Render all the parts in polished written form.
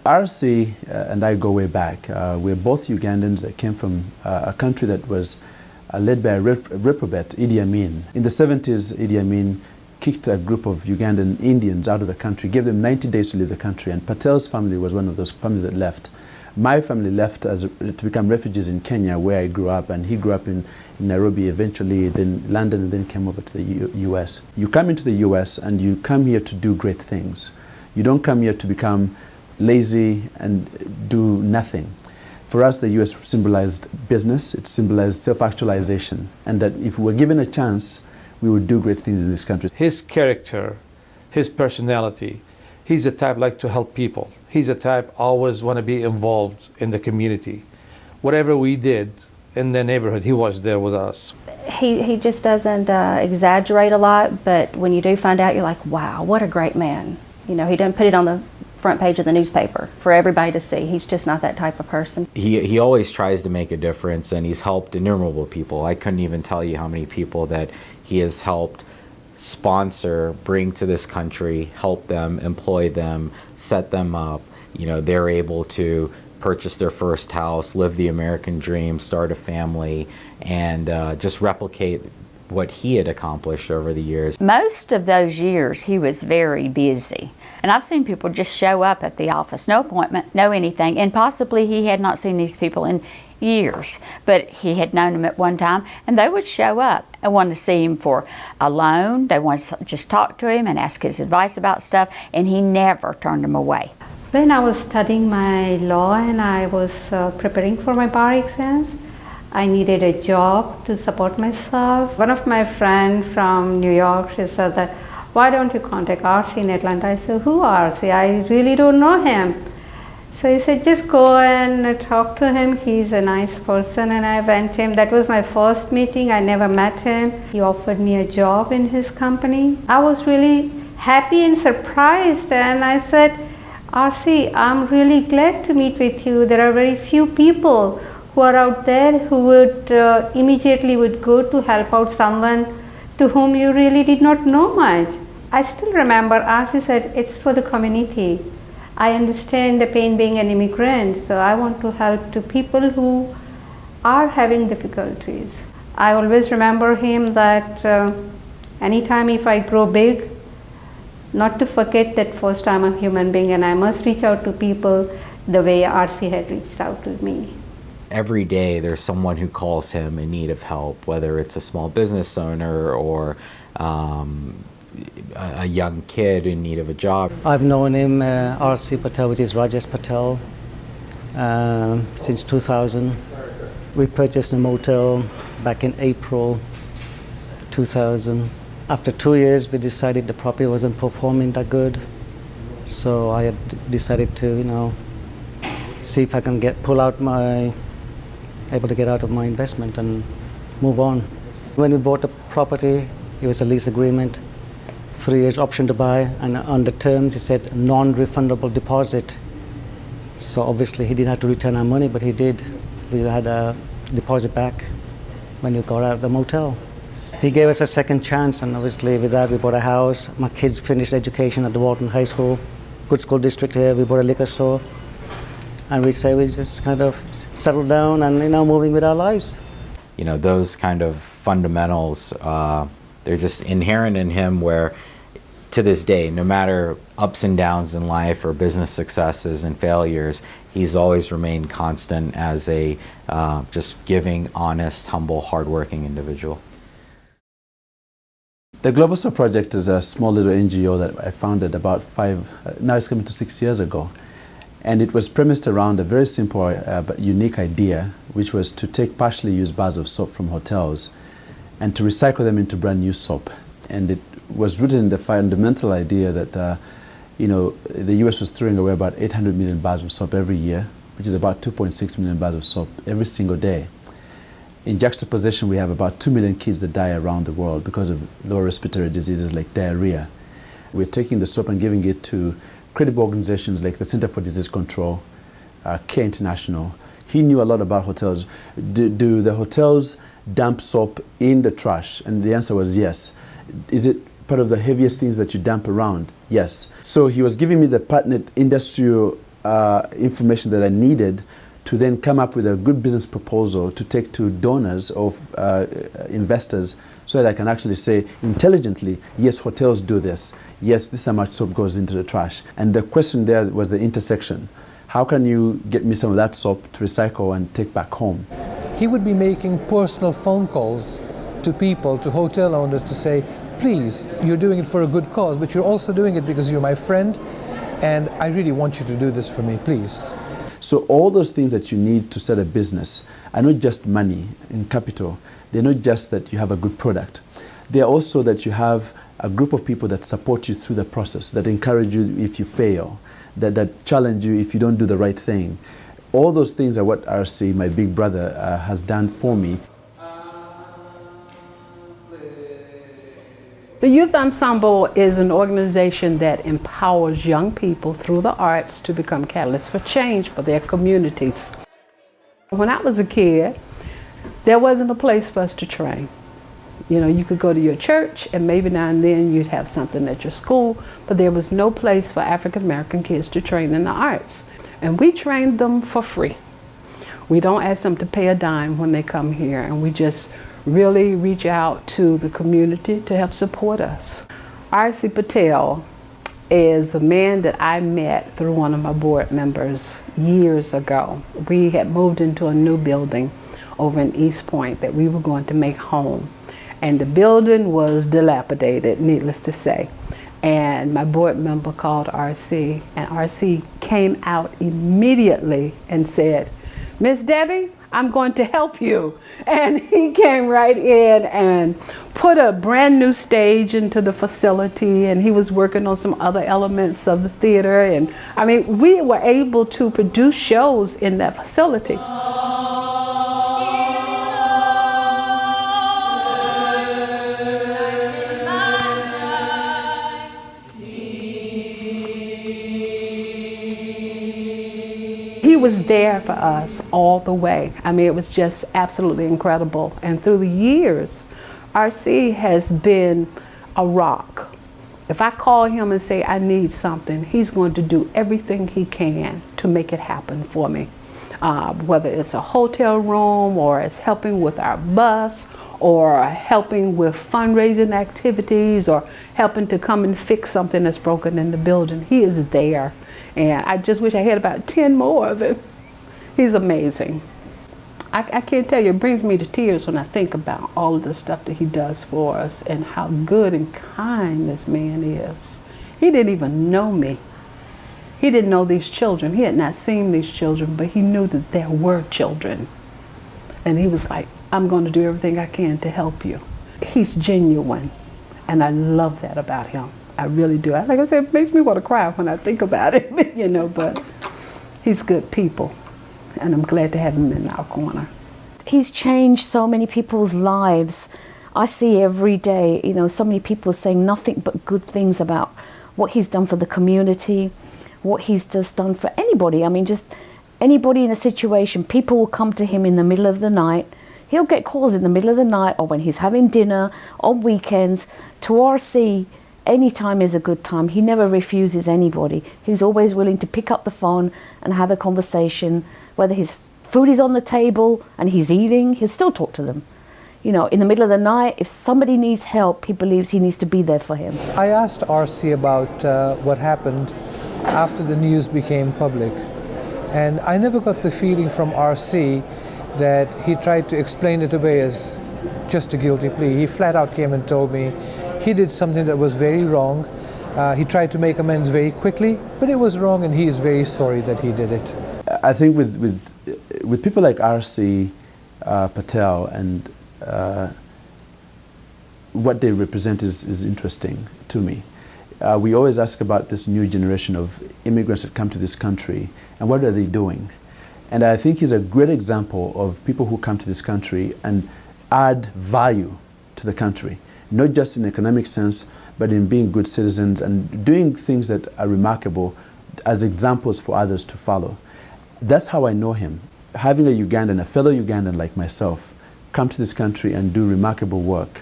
RC and I go way back. We're both Ugandans that came from a country that was led by a reprobate, Idi Amin. In the 70s, Idi Amin kicked a group of Ugandan Indians out of the country, gave them 90 days to leave the country, and Patel's family was one of those families that left. My family left to become refugees in Kenya, where I grew up, and he grew up in Nairobi eventually, then London, and then came over to the US. You come into the US and you come here to do great things. You don't come here to become lazy and do nothing. For us, the US symbolized business, it symbolized self-actualization, and that if we were given a chance, we would do great things in this country. His character, his personality, he's the type like to help people. He's the type always want to be involved in the community. Whatever we did in the neighborhood, he was there with us. He just doesn't exaggerate a lot, but when you do find out, you're like, wow, what a great man. You know, he doesn't put it on the front page of the newspaper for everybody to see. He's just not that type of person. He always tries to make a difference, and he's helped innumerable people. I couldn't even tell you how many people that he has helped sponsor, bring to this country, help them, employ them, set them up. You know, they're able to purchase their first house, live the American dream, start a family, and just replicate what he had accomplished over the years. Most of those years he was very busy. And I've seen people just show up at the office, no appointment, no anything, and possibly he had not seen these people in years, but he had known them at one time, and they would show up and want to see him for a loan. They want to just talk to him and ask his advice about stuff, and he never turned them away. When I was studying my law and I was preparing for my bar exams, I needed a job to support myself. One of my friends from New York, she said that, why don't you contact RC in Atlanta? I said, who RC? I really don't know him. So he said, just go and talk to him. He's a nice person. And I went to him. That was my first meeting. I never met him. He offered me a job in his company. I was really happy and surprised. And I said, RC, I'm really glad to meet with you. There are very few people who are out there who would immediately would go to help out someone to whom you really did not know much. I still remember RC said, it's for the community. I understand the pain being an immigrant, so I want to help to people who are having difficulties. I always remember him that anytime if I grow big, not to forget that first I'm a human being and I must reach out to people the way RC had reached out to me. Every day there's someone who calls him in need of help, whether it's a small business owner or a young kid in need of a job. I've known him, RC Patel, which is Rajesh Patel, since 2000. We purchased a motel back in April 2000. After 2 years, we decided the property wasn't performing that good. So I had decided to, see if I can able to get out of my investment and move on. When we bought the property, it was a lease agreement, 3 years option to buy, and on the terms it said non-refundable deposit. So obviously he didn't have to return our money, but he did. We had a deposit back when we got out of the motel. He gave us a second chance, and obviously with that we bought a house. My kids finished education at the Walton High School, good school district here. We bought a liquor store, and we just kind of settled down and moving with our lives. Those kind of fundamentals, they're just inherent in him, where to this day, no matter ups and downs in life or business successes and failures, he's always remained constant as a just giving, honest, humble, hardworking individual. The Global Soul Project is a small little NGO that I founded about now it's coming to 6 years ago. And it was premised around a very simple but unique idea, which was to take partially used bars of soap from hotels and to recycle them into brand new soap. And it was rooted in the fundamental idea that the US was throwing away about 800 million bars of soap every year, which is about 2.6 million bars of soap every single day. In juxtaposition, we have about 2 million kids that die around the world because of lower respiratory diseases like diarrhea. We're taking the soap and giving it to credible organizations like the Center for Disease Control, Care International. He knew a lot about hotels. Do the hotels dump soap in the trash? And the answer was yes. Is it part of the heaviest things that you dump around? Yes. So he was giving me the patented industrial information that I needed to then come up with a good business proposal to take to donors or investors, so that I can actually say intelligently, yes, hotels do this. Yes, this is how much soap goes into the trash. And the question there was the intersection. How can you get me some of that soap to recycle and take back home? He would be making personal phone calls to people, to hotel owners, to say, please, you're doing it for a good cause, but you're also doing it because you're my friend, and I really want you to do this for me, please. So all those things that you need to start a business are not just money and capital. They're not just that you have a good product. They're also that you have a group of people that support you through the process, that encourage you if you fail, that challenge you if you don't do the right thing. All those things are what RC, my big brother, has done for me. The Youth Ensemble is an organization that empowers young people through the arts to become catalysts for change for their communities. When I was a kid, there wasn't a place for us to train. You know, you could go to your church and maybe now and then you'd have something at your school, but there was no place for African American kids to train in the arts. And we trained them for free. We don't ask them to pay a dime when they come here, and we just really reach out to the community to help support us. R.C. Patel is a man that I met through one of my board members years ago. We had moved into a new building over in East Point that we were going to make home. And the building was dilapidated, needless to say. And my board member called R.C., and R.C. came out immediately and said, Miss Debbie, I'm going to help you. And he came right in and put a brand new stage into the facility, and he was working on some other elements of the theater. And I mean, we were able to produce shows in that facility. He was there for us all the way. I mean, it was just absolutely incredible. And through the years, RC has been a rock. If I call him and say I need something, he's going to do everything he can to make it happen for me. Whether it's a hotel room, or it's helping with our bus, or helping with fundraising activities, or helping to come and fix something that's broken in the building. He is there. And I just wish I had about 10 more of him. He's amazing. I can't tell you, it brings me to tears when I think about all of the stuff that he does for us and how good and kind this man is. He didn't even know me. He didn't know these children. He had not seen these children, but he knew that there were children. And he was like, I'm going to do everything I can to help you. He's genuine, and I love that about him. I really do. Like I said, it makes me want to cry when I think about it, you know, but he's good people, and I'm glad to have him in our corner. He's changed so many people's lives. I see every day, you know, so many people saying nothing but good things about what he's done for the community, what he's just done for anybody. I mean, just anybody in a situation, people will come to him in the middle of the night. He'll get calls in the middle of the night or when he's having dinner, on weekends, to RC. Any time is a good time. He never refuses anybody. He's always willing to pick up the phone and have a conversation. Whether his food is on the table and he's eating, he'll still talk to them. You know, in the middle of the night, if somebody needs help, he believes he needs to be there for him. I asked RC about what happened after the news became public. And I never got the feeling from RC that he tried to explain it away as just a guilty plea. He flat out came and told me he did something that was very wrong. He tried to make amends very quickly, but it was wrong, and he is very sorry that he did it. I think with people like R.C. Patel and what they represent is interesting to me. We always ask about this new generation of immigrants that come to this country, and what are they doing? And I think he's a great example of people who come to this country and add value to the country. Not just in economic sense, but in being good citizens and doing things that are remarkable as examples for others to follow. That's how I know him. Having a Ugandan, a fellow Ugandan like myself, come to this country and do remarkable work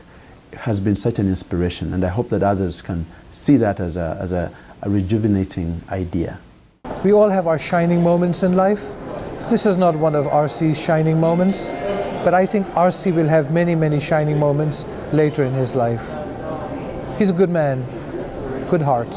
has been such an inspiration, and I hope that others can see that as a rejuvenating idea. We all have our shining moments in life. This is not one of RC's shining moments, but I think RC will have many, many shining moments later in his life. He's a good man, good heart.